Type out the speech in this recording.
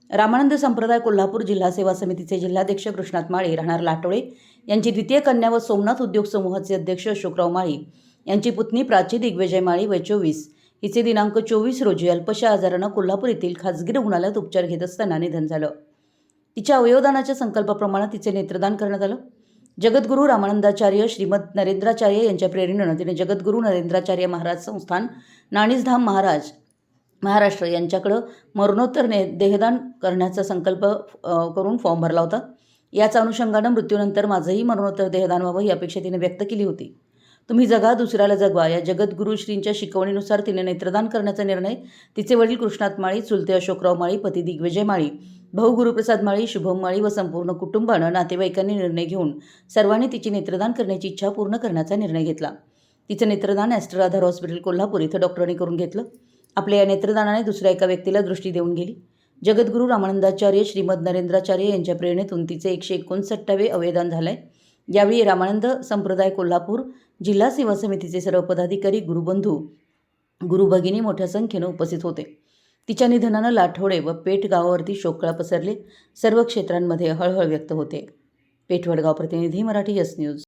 रामानंद संप्रदाय कोल्हापूर जिल्हा सेवा समितीचे जिल्हाध्यक्ष कृष्णात माळी राहणार लाटोळे यांची द्वितीय कन्या व सोमनाथ उद्योग समूहाचे अध्यक्ष अशोकराव माळी यांची पुतणी प्राची दिग्विजय माळी वय 24 हिचे दिनांक 24 रोजी अल्पशा आजारानं कोल्हापूर येथील खासगी रुग्णालयात उपचार घेत असताना निधन झालं। तिच्या अवयवदानाच्या संकल्पाप्रमाणे तिचे नेत्रदान करण्यात आलं। जगद्गुरू रामानंदाचार्य श्रीमद नरेंद्राचार्य यांच्या प्रेरणेने तिने जगद्गुरू नरेंद्राचार्य महाराज संस्थान नाणीजधाम महाराष्ट्र यांच्याकडे मरणोत्तर देहदान करण्याचा संकल्प करून फॉर्म भरला होता। याच अनुषंगाने मृत्यूनंतर माझंही मरणोत्तर देहदान व्हावं ही अपेक्षा तिने व्यक्त केली होती। तुम्ही जगा दुसऱ्याला जगवा या जगद्गुरू श्रींच्या शिकवणीनुसार तिने नेत्रदान करण्याचा निर्णय तिचे वडील कृष्णात माळी, चुलते अशोकराव माळी, पती दिग्विजय माळी, भाऊ गुरुप्रसाद माळी, शुभम माळी व संपूर्ण कुटुंबानं नातेवाईकांनी निर्णय घेऊन सर्वांनी तिची नेत्रदान करण्याची इच्छा पूर्ण करण्याचा निर्णय घेतला। तिचं नेत्रदान ॲस्टर आधार हॉस्पिटल कोल्हापूर इथं डॉक्टरांनी करून घेतलं। आपल्या या नेत्रदानाने दुसऱ्या एका व्यक्तीला दृष्टी देऊन गेली। जगद्गुरू रामानंदाचार्य श्रीमद नरेंद्राचार्य यांच्या प्रेरणेतून तिचे 159वे अवयदान झालंय। यावेळी रामानंद संप्रदाय कोल्हापूर जिल्हा सेवा समितीचे सर्व पदाधिकारी, गुरुबंधू, गुरुभगिनी मोठ्या संख्येने उपस्थित होते। तिच्या निधनानं लाठोडे व पेठ गावावरती शोककळा पसरले। सर्व क्षेत्रांमध्ये हळहळ व्यक्त होते। पेठवडगाव प्रतिनिधी, मराठी यस न्यूज।